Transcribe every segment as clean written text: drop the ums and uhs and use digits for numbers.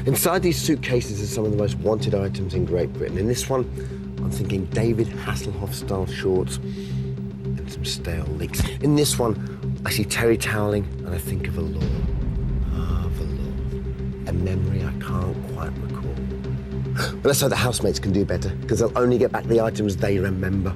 Inside these suitcases are some of the most wanted items in Great Britain. In this one, I'm thinking David Hasselhoff-style shorts and some stale leeks. In this one, I see terry toweling and I think of a law. Ah, the law. A memory I can't quite recall. But let's hope the housemates can do better, because they'll only get back the items they remember.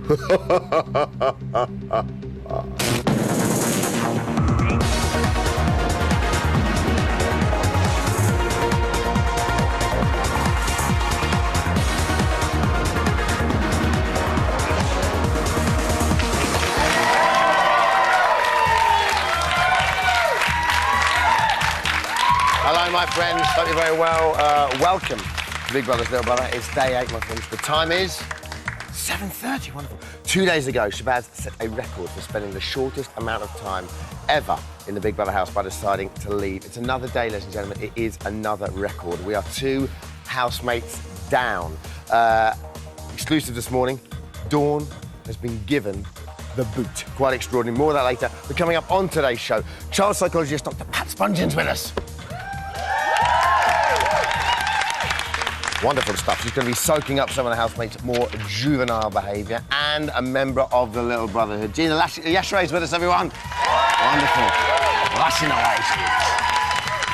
Hello, my friends. Hope you're very well. Welcome to Big Brother's Little Brother. It's day 8, my friends. The time is 7:30. Wonderful. 2 days ago, Shabazz set a record for spending the shortest amount of time ever in the Big Brother house by deciding to leave. It's another day, ladies and gentlemen. It is another record. We are 2 housemates down. Exclusive this morning, Dawn has been given the boot. Quite extraordinary. More of that later. But coming up on today's show, child psychologist Dr. Pat Spongin's with us. Wonderful stuff. She's going to be soaking up some of the housemates' more juvenile behaviour, and a member of the Little Brotherhood. Gina Yashray's with us, everyone. Wonderful. Rushing away she is.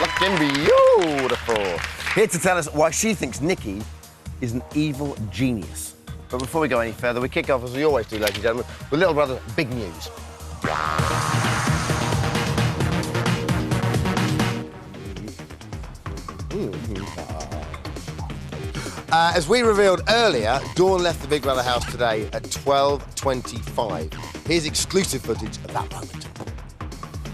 Looking beautiful. Here to tell us why she thinks Nikki is an evil genius. But before we go any further, we kick off, as we always do, ladies and gentlemen, with Little Brother big news. As we revealed earlier, Dawn left the Big Brother house today at 12:25. Here's exclusive footage of that moment.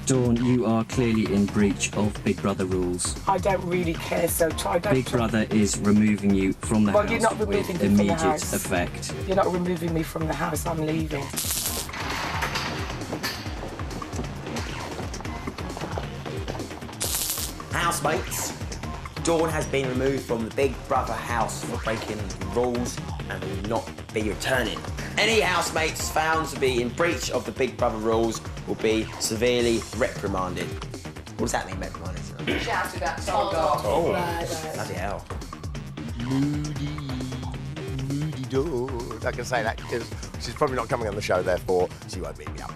Dawn, you are clearly in breach of Big Brother rules. I don't really care, so try don't... Big Brother is removing you from the house you're not removing with me from the immediate house. effect. You're not removing me from the house, I'm leaving. Housemates, Dawn has been removed from the Big Brother house for breaking the rules and will not be returning. Any housemates found to be in breach of the Big Brother rules will be severely reprimanded. What does that mean, reprimanded? Shouted at, told off. Oh, Right. bloody hell. Moody Dawn. I can say that because she's probably not coming on the show, therefore she won't beat me up.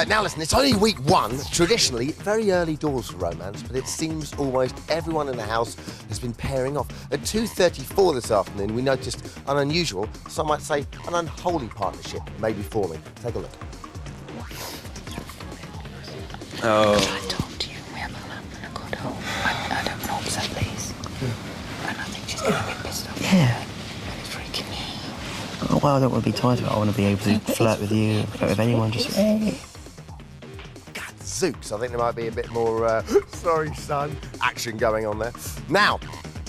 Now listen, it's only week 1, traditionally very early doors for romance, but it seems almost everyone in the house has been pairing off. At 2:34 this afternoon, we noticed an unusual, some might say an unholy partnership may be forming. Take a look. Oh. I told you we are not having a good home. I don't know, so please. And I think she's going to get pissed off. Yeah. And it's freaking me. Oh, well, I don't want to be tied to it. I want to be able to flirt with you, flirt with anyone, just... Hey. Zooks, I think there might be a bit more, sorry son, action going on there. Now,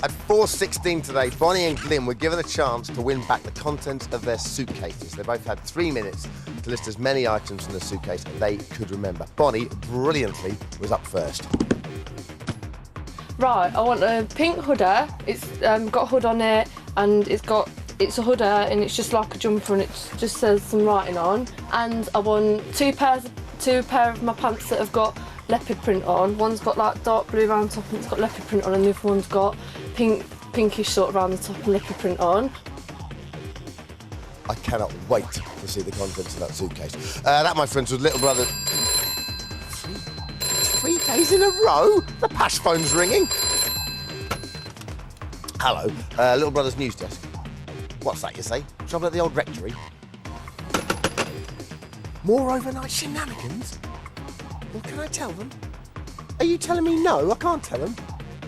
at 4:16 today, Bonnie and Glyn were given a chance to win back the contents of their suitcases. They both had 3 minutes to list as many items in the suitcase they could remember. Bonnie, brilliantly, was up first. Right, I want a pink hoodie. It's got a hood on it, and it's a hoodie, and it's just like a jumper, and it just says some writing on. And I want two pair of my pants that have got leopard print on. One's got like dark blue round top and it's got leopard print on, and the other one's got pinkish sort of round the top and leopard print on. I cannot wait to see the contents of that suitcase. That, my friends, was Little Brother... 3 days in a row? The pash phone's ringing. Hello, Little Brother's news desk. What's that, you say? Trouble at the old rectory? More overnight shenanigans? Well, can I tell them? Are you telling me no? I can't tell them.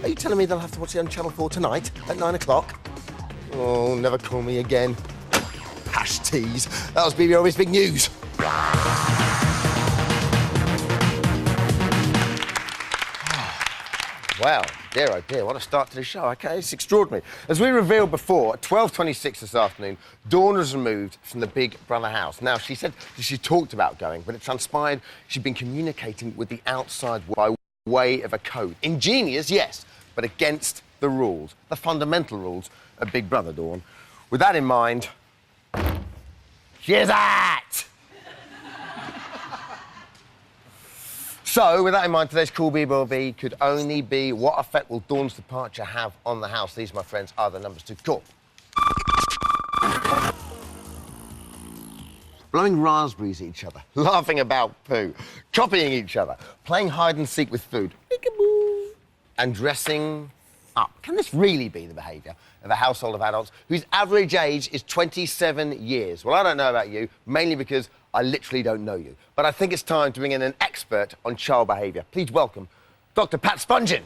Are you telling me they'll have to watch it on Channel 4 tonight at 9 o'clock? Oh, never call me again. Hash tease. That was BBLB's big news. Well, dear oh dear, what a start to the show. Okay, it's extraordinary. As we revealed before, at 12:26 this afternoon, Dawn was removed from the Big Brother house. Now, she said that she talked about going, but it transpired she'd been communicating with the outside by way of a code. Ingenious, yes, but against the rules, the fundamental rules of Big Brother, Dawn. With that in mind, here's that! So, with that in mind, today's Cool BBLB could only be what effect will Dawn's departure have on the house? These, my friends, are the numbers to call. Blowing raspberries at each other, laughing about poo, copying each other, playing hide and seek with food, peekaboo, and dressing up. Can this really be the behaviour of a household of adults whose average age is 27 years? Well, I don't know about you, mainly because I literally don't know you. But I think it's time to bring in an expert on child behaviour. Please welcome Dr. Pat Spongin.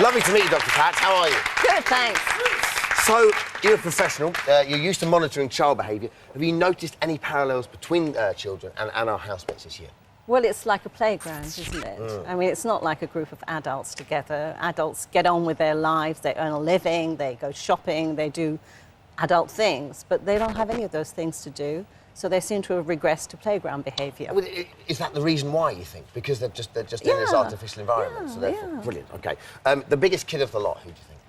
Lovely to meet you, Dr. Pat. How are you? Good, thanks. So, you're a professional. You're used to monitoring child behaviour. Have you noticed any parallels between children and our housemates this year? Well, it's like a playground, isn't it? I mean, it's not like a group of adults together. Adults get on with their lives, they earn a living, they go shopping, they do adult things, but they don't have any of those things to do, so they seem to have regressed to playground behaviour. Well, is that the reason why, you think? Because they're just in this artificial environment, so therefore... Brilliant, OK. The biggest kid of the lot, who do you think?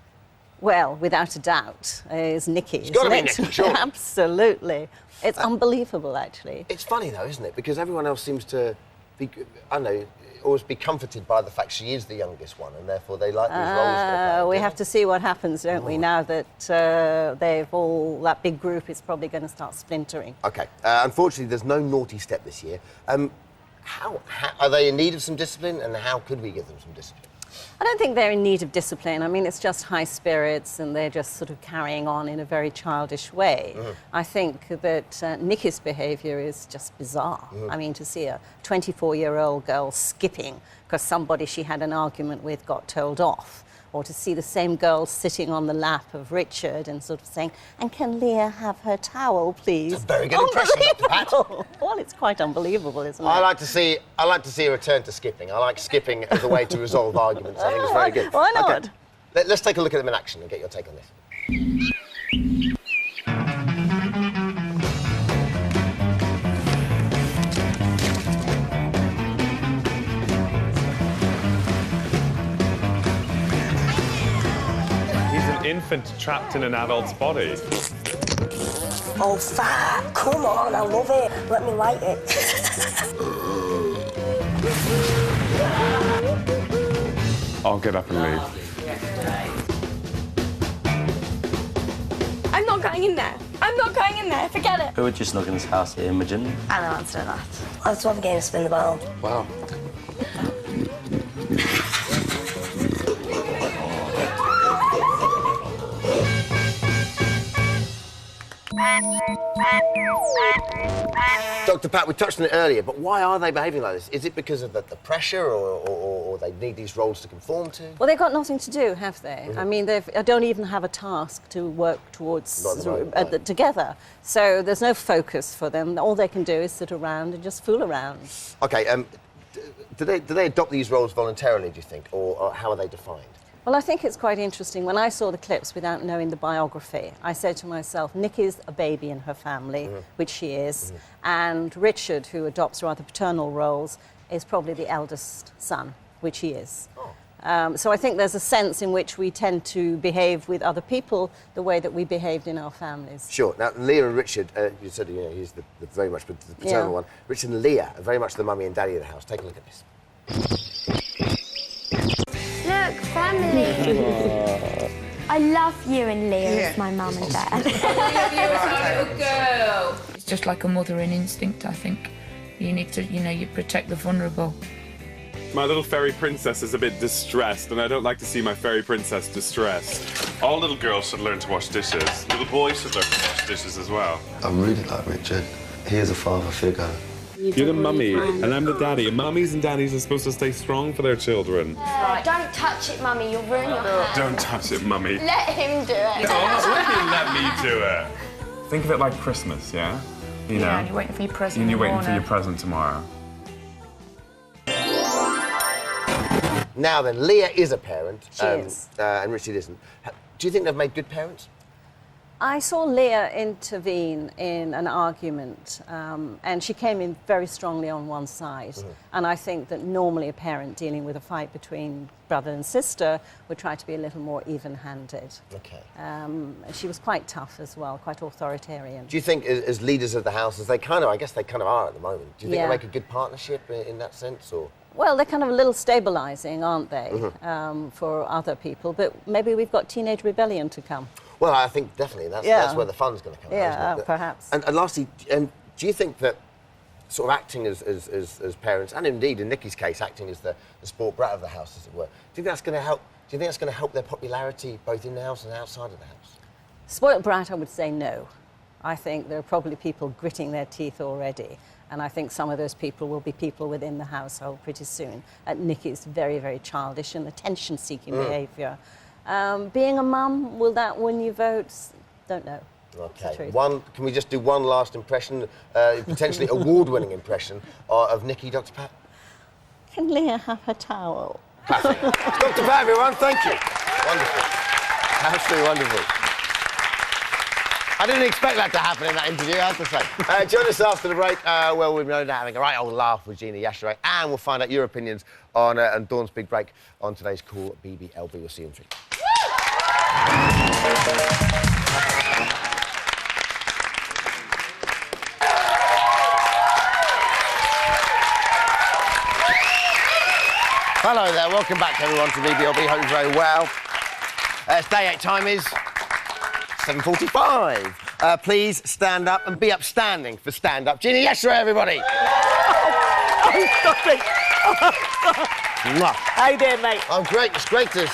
Well, without a doubt, is Nikki. It's got to be Nikki, sure. Absolutely. It's unbelievable, actually. It's funny, though, isn't it? Because everyone else seems to be, I don't know, always be comforted by the fact she is the youngest one, and therefore they like these roles. We have to see what happens, don't we, now that that big group is probably going to start splintering. OK. Unfortunately, there's no naughty step this year. How are they in need of some discipline, and how could we give them some discipline? I don't think they're in need of discipline. I mean, it's just high spirits and they're just sort of carrying on in a very childish way. I think that Nikki's behaviour is just bizarre. I mean, to see a 24-year-old girl skipping because somebody she had an argument with got told off, or to see the same girl sitting on the lap of Richard and sort of saying, "And can Leah have her towel, please?" It's a very good impression, Dr. Pat. Well, it's quite unbelievable, isn't it? I like to see a return to skipping. I like skipping as a way to resolve arguments. I think it's very good. Why not? Okay. Let's take a look at them in action and get your take on this. Infant trapped in an adult's body. Oh, fat! Come on, I love it. Let me light it. I'll get up and leave. I'm not going in there. I'm not going in there. Forget it. Who would you snug in this house here, Imogen? I know answer that. Let's have a game of spin the ball. Wow. Dr. Pat, we touched on it earlier, but why are they behaving like this? Is it because of the pressure or they need these roles to conform to? Well, they've got nothing to do, have they? I mean, they don't even have a task to work towards together. So there's no focus for them. All they can do is sit around and just fool around. OK, do they adopt these roles voluntarily, do you think, or how are they defined? Well, I think it's quite interesting. When I saw the clips without knowing the biography, I said to myself, Nikki's a baby in her family, which she is, and Richard, who adopts rather paternal roles, is probably the eldest son, which he is. So I think there's a sense in which we tend to behave with other people the way that we behaved in our families. Sure. Now, Leah and Richard, you said he's the very much the paternal one. Richard and Leah are very much the mummy and daddy of the house. Take a look at this. Look, family. I love you and Leah as my mum and dad. Little girl. It's just like a mothering instinct, I think. You need to, you protect the vulnerable. My little fairy princess is a bit distressed, and I don't like to see my fairy princess distressed. All little girls should learn to wash dishes. Little boys should learn to wash dishes as well. I really like Richard. He is a father figure. You're the mummy, and I'm the daddy. And mummies and daddies are supposed to stay strong for their children. Don't touch it, Mummy. You'll ruin your hand. Don't touch it, mummy. Let him do it. No, let me do it. Think of it like Christmas, yeah? You know? And you're waiting for your present And you're waiting for your present tomorrow. Now then, Leah is a parent. She is. And Richard isn't. Do you think they've made good parents? I saw Leah intervene in an argument, and she came in very strongly on one side. And I think that normally a parent dealing with a fight between brother and sister would try to be a little more even-handed. Okay. She was quite tough as well, quite authoritarian. Do you think, as leaders of the house, as they kind of, I guess they kind of are at the moment, do you think they make a good partnership in that sense, or...? Well, they're kind of a little stabilising, aren't they, for other people? But maybe we've got teenage rebellion to come. Well, I think definitely that's where the fun's going to come out, isn't it? Perhaps. And lastly, do you think that sort of acting as parents, and indeed in Nikki's case, acting as the sport brat of the house, as it were, do you think that's going to help? Do you think that's going to help their popularity both in the house and outside of the house? Spoilt brat, I would say no. I think there are probably people gritting their teeth already. And I think some of those people will be people within the household pretty soon. Nikki's very, very childish and attention-seeking behaviour. Being a mum, will that win you votes? Don't know. Okay. Can we just do one last impression, potentially award-winning impression of Nikki, Dr. Pat? Can Leah have her towel? Perfect. Dr. Pat, everyone, thank you. Wonderful. Absolutely wonderful. I didn't expect that to happen in that interview, I have to say. Join us after the break. Well, we're no doubt having a right old laugh with Gina Yashere, and we'll find out your opinions on Dawn's big break on today's cool BBLB. We'll see you in 3. Hello there, welcome back everyone to BBLB. Hope you're very well. It's day 8, time is 7:45. Please stand up and be upstanding for stand up. Gina Yashere, everybody. How you doing, mate? I'm great. It's great to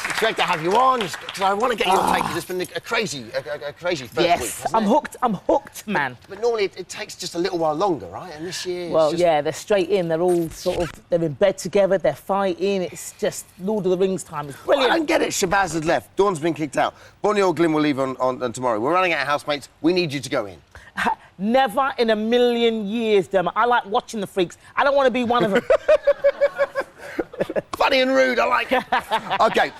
have you on. Because I want to get your take. It's been a crazy first week. Yes, I'm hooked, man. But normally it takes just a little while longer, right? And this year, well, yeah, they're straight in. They're all they're in bed together. They're fighting. It's just Lord of the Rings time. It's brilliant. I don't get it. Shabazz has left. Dawn's been kicked out. Bonnie or Glyn will leave on tomorrow. We're running out of housemates. We need you to go in. Never in a million years, Dermot. I like watching the freaks. I don't want to be one of them. Funny and rude, I like it. OK,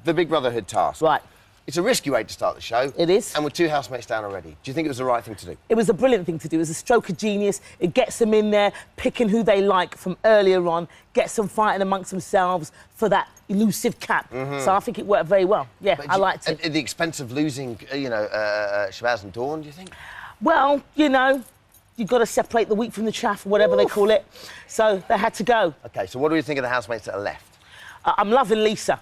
the Big Brotherhood task. Right. It's a risky way to start the show. It is. And with 2 housemates down already. Do you think it was the right thing to do? It was a brilliant thing to do. It was a stroke of genius. It gets them in there, picking who they like from earlier on, gets them fighting amongst themselves for that elusive cap. So I think it worked very well. Yeah, I liked it. At the expense of losing, Shabazz and Dawn, do you think? Well, you've got to separate the wheat from the chaff, or whatever they call it. So they had to go. OK, so what do you think of the housemates that are left? I'm loving Lisa.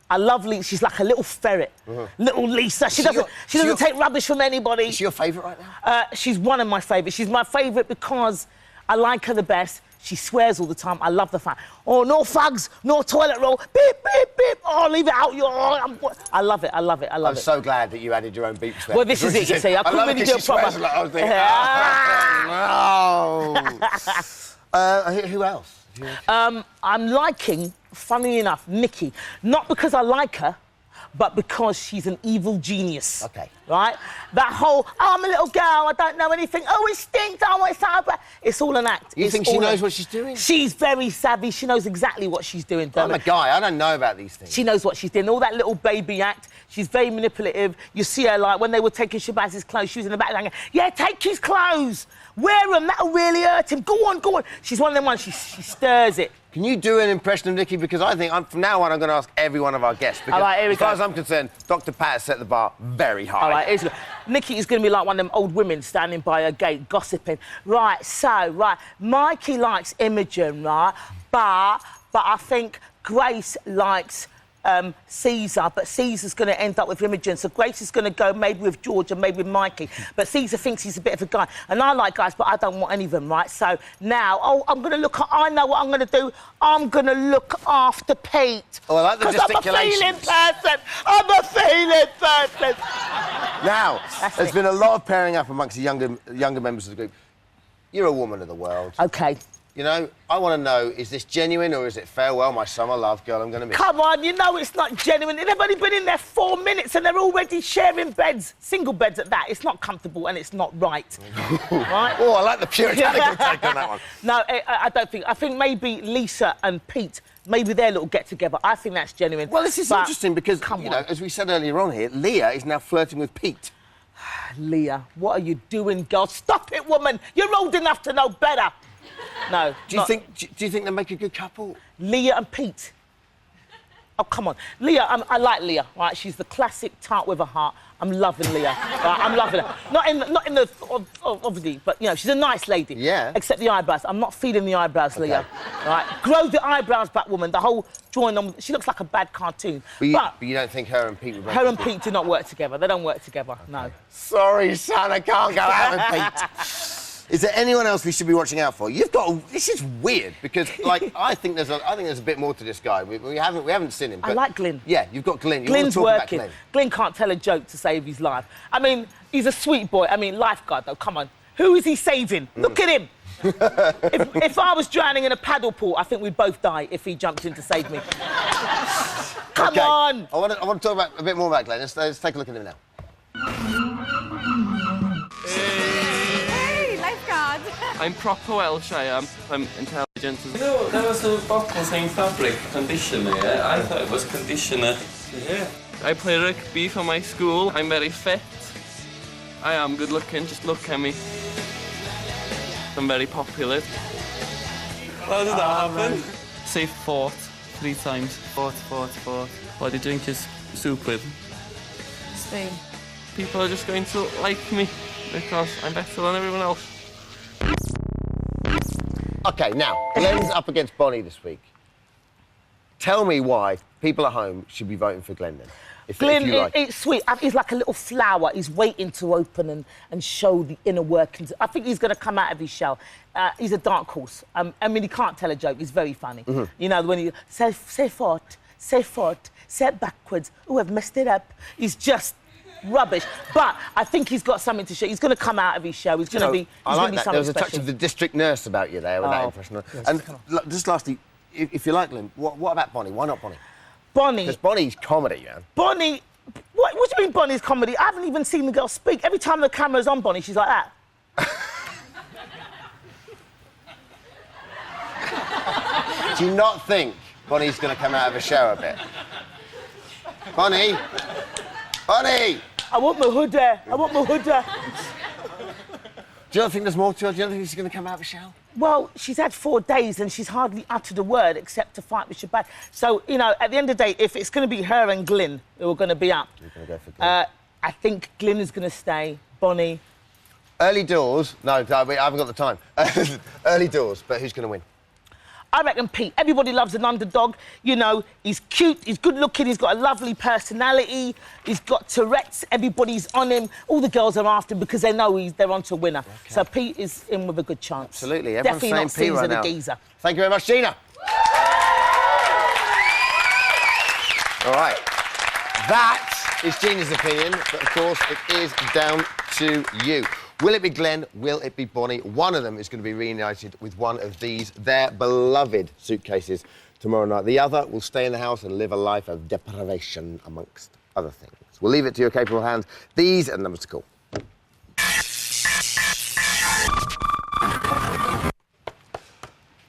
I love Lisa. She's like a little ferret. Little Lisa. She doesn't take rubbish from anybody. Is she your favourite right now? She's one of my favourites. She's my favourite because I like her the best. She swears all the time. I love the fact. Oh, no fags, no toilet roll. Beep, beep, beep. Oh, leave it out. I love it. I love it. I'm so glad that you added your own beeps there. Well, this is it, you see. I couldn't really do it proper. I was thinking, no. Who else? I'm liking, funny enough, Nikki. Not because I like her, but because she's an evil genius. OK. Right? That whole, I'm a little girl, I don't know anything. Oh, it stinks, I want to... It's all an act. You think she knows what she's doing? She's very savvy. She knows exactly what she's doing, Dermot. I'm a guy. I don't know about these things. She knows what she's doing. All that little baby act. She's very manipulative. You see her, like, when they were taking Shabazz's clothes, she was in the back going, yeah, take his clothes. Wear them. That'll really hurt him. Go on, go on. She's one of them ones. She stirs it. Can you do an impression of Nikki? Because I think from now on I'm going to ask every one of our guests. Because as far as I'm concerned, Dr. Pat has set the bar very high. All right, Nikki is going to be like one of them old women standing by her gate gossiping. Right, Mikey likes Imogen, right? But I think Grace likes Caesar, but Caesar's going to end up with Imogen. So Grace is going to go maybe with George and maybe with Mikey. But Caesar thinks he's a bit of a guy. And I like guys, but I don't want any of them, right? So now, I'm going to I know what I'm going to do. I'm going to look after Pete. Oh, I like the gesticulations. I'm a feeling person. Now, there's been a lot of pairing up amongst the younger members of the group. You're a woman of the world. OK. You know, I want to know, is this genuine or is it farewell, my summer love, girl, I'm going to miss you? Come on, you know it's not genuine. They've only been in there 4 minutes and they're already sharing beds. Single beds at that. It's not comfortable and it's not right. Right? Oh, I like the puritanical take on that one. No, I don't think. I think maybe Lisa and Pete, maybe their little get-together. I think that's genuine. Well, this is interesting because, as we said earlier on here, Leah is now flirting with Pete. Leah, what are you doing, girl? Stop it, woman! You're old enough to know better. No. Do you think they make a good couple? Leah and Pete. Oh, come on. Leah, I like Leah, right? She's the classic tart with a heart. I'm loving Leah. Right? I'm loving her. Not in the obviously, but you know, she's a nice lady. Yeah. Except the eyebrows. I'm not feeling the eyebrows, Leah. Right? Grow the eyebrows back, woman. The whole drawing on. She looks like a bad cartoon. But you don't think her and Pete would? Her and Pete do not work together. They don't work together. No. Sorry, son. I can't go out with Pete. Is there anyone else we should be watching out for? This is weird because, like, I think there's a bit more to this guy. We haven't seen him. But I like Glyn. Yeah, you've got Glyn. Glyn's working. Glyn can't tell a joke to save his life. I mean, he's a sweet boy. I mean, lifeguard though. Come on, who is he saving? Look at him. if I was drowning in a paddle pool, I think we'd both die if he jumped in to save me. Come on. I want to talk a bit more about Glyn. Let's take a look at him now. I'm proper Welsh, I am. I'm intelligent as well. You know, there was a bottle saying fabric conditioner, yeah? I thought it was conditioner. Yeah. I play rugby for my school. I'm very fit. I am good looking, just look at me. I'm very popular. How did that happen? Say fought 3 times. Fought. What do you drink his soup with? Spoon. People are just going to like me because I'm better than everyone else. OK, now, Glenn's up against Bonnie this week. Tell me why people at home should be voting for Glenn, then. Glyn, it's sweet. He's like a little flower. He's waiting to open and show the inner workings. I think he's going to come out of his shell. He's a dark horse. I mean, he can't tell a joke. He's very funny. You know, when he say forth, say backwards. Oh, I've messed it up. He's just rubbish. But I think he's got something to show. He's going to come out of his show. He's going to be. I like that. Something There was a special. touch of the district nurse about you there with that impression. Yes, and just lastly, if you like Glyn, what about Bonnie? Why not Bonnie? Bonnie. Because Bonnie's comedy, man. Bonnie. What do you mean Bonnie's comedy? I haven't even seen the girl speak. Every time the camera's on Bonnie, she's like that. Do you not think Bonnie's going to come out of her show a bit? Bonnie! Bonnie! I want my hood there. I want my hood there. Do you not think there's more to her? Do you not think she's going to come out of her shell? Well, she's had 4 days and she's hardly uttered a word except to fight with Shabazz. So, you know, at the end of the day, if it's going to be her and Glyn who are going to be up, You're going to go for Glyn. I think Glyn is going to stay. Bonnie. Early doors. No, I haven't got the time. Early doors, but who's going to win? I reckon Pete. Everybody loves an underdog. You know, he's cute, he's good looking, he's got a lovely personality, he's got Tourette's, everybody's on him. All the girls are after him because they know they're on to a winner. Okay. So Pete is in with a good chance. Absolutely. Everyone's Definitely saying not Pete right Caesar now. the geezer. Thank you very much, Gina. All right. That is Gina's opinion, but of course it is down to you. Will it be Glenn? Will it be Bonnie? One of them is going to be reunited with one of their beloved suitcases tomorrow night. The other will stay in the house and live a life of deprivation, amongst other things. We'll leave it to your capable hands. These are the numbers to call.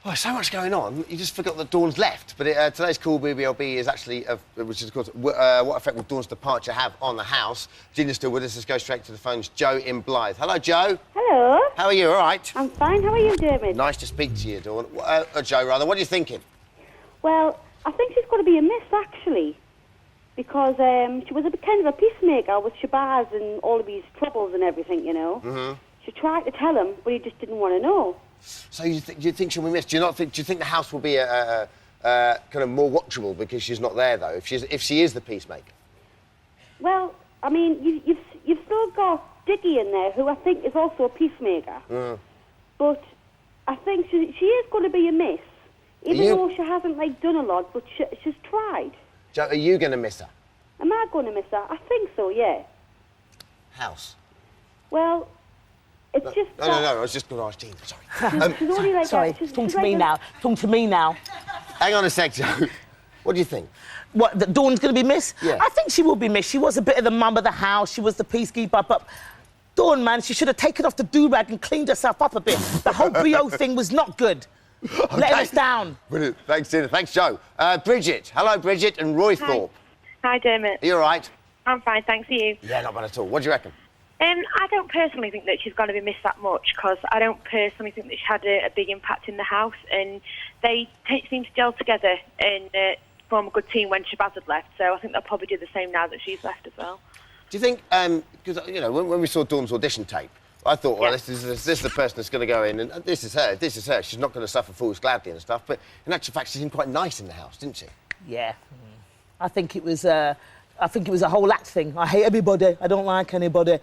Oh, so much going on, you just forgot that Dawn's left. But today's call, BBLB, is actually, which is, of course, what effect will Dawn's departure have on the house? Gina's still with us. Let's go straight to the phones. Joe in Blythe. Hello, Joe. Hello. How are you? All right? I'm fine. How are you, David? Nice to speak to you, Dawn. Joe, rather. What are you thinking? Well, I think she's got to be a miss, actually, because she was a kind of a peacemaker with Shabazz and all of these troubles and everything, you know. Mm-hmm. She tried to tell him, but he just didn't want to know. So do you think she'll be missed? Do you think the house will be kind of more watchable because she's not there, though, if she is the peacemaker? Well, I mean, you've still got Diggy in there, who I think is also a peacemaker. Mm. But I think she is going to be a miss, even though she hasn't, like, done a lot, but she's tried. Joe, are you going to miss her? Am I going to miss her? I think so, yeah. House? Well... It's just no, I was just going to ask Gina, sorry. She's only like sorry, talk to me now. Talk to me now. Hang on a sec, Joe. What do you think? What, that Dawn's going to be missed? Yeah. I think she will be missed. She was a bit of the mum of the house. She was the peacekeeper, but Dawn, man, she should have taken off the do-rag and cleaned herself up a bit. The whole BO thing was not good. Okay. Letting us down. Brilliant. Thanks, Gina. Thanks, Joe. Bridget. Hello, Bridget and Roythorpe. Hi, Dermot. Are you all right? I'm fine, thanks. Are you? Yeah, not bad at all. What do you reckon? I don't personally think that she's going to be missed that much because I don't personally think that she had a big impact in the house, and they seem to gel together and form a good team when Shabazz had left. So I think they'll probably do the same now that she's left as well. Do you think, because, you know, when we saw Dawn's audition tape, I thought, well, this is the person that's going to go in, and this is her. She's not going to suffer fools gladly and stuff, but in actual fact, she seemed quite nice in the house, didn't she? Yeah. I think it was a whole act thing. I hate everybody. I don't like anybody.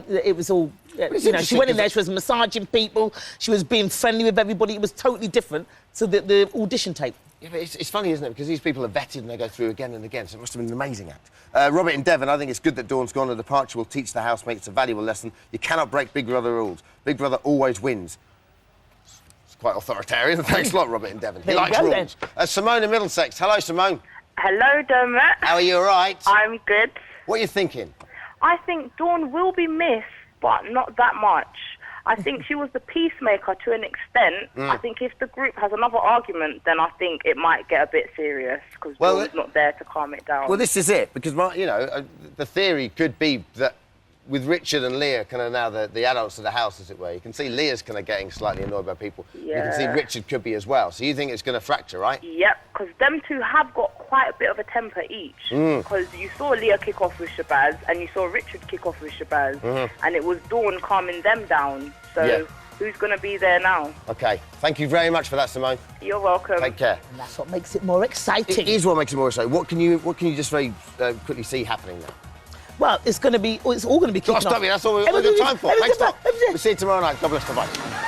It was all, you know, she went in there, she was massaging people, she was being friendly with everybody. It was totally different to the audition tape. Yeah, but it's funny, isn't it? Because these people are vetted and they go through again and again, so it must have been an amazing act. Robert and Devon, I think it's good that Dawn's gone. A departure will teach the housemates a valuable lesson. You cannot break Big Brother rules. Big Brother always wins. It's quite authoritarian. Thanks a lot, Robert and Devon. He likes rules. Simone in Middlesex. Hello, Simone. Hello, Dermot. How are you, all right? I'm good. What are you thinking? I think Dawn will be missed, but not that much. I think she was the peacemaker to an extent. I think if the group has another argument, then I think it might get a bit serious because Dawn's not there to calm it down. Well, this is it, because, you know, the theory could be that with Richard and Leah kind of now the adults of the house, as it were, you can see Leah's kind of getting slightly annoyed by people. Yeah. You can see Richard could be as well. So you think it's going to fracture, right? Yep, because them two have got quite a bit of a temper each. Because you saw Leah kick off with Shabazz and you saw Richard kick off with Shabazz, and it was Dawn calming them down. So who's going to be there now? OK, thank you very much for that, Simone. You're welcome. Take care. And that's what makes it more exciting. It is what makes it more exciting. What can you just very quickly see happening now? Well, it's all going to be kicking off. That's all we've got time for. Thanks a lot. We'll see you tomorrow night. God bless. Bye-bye.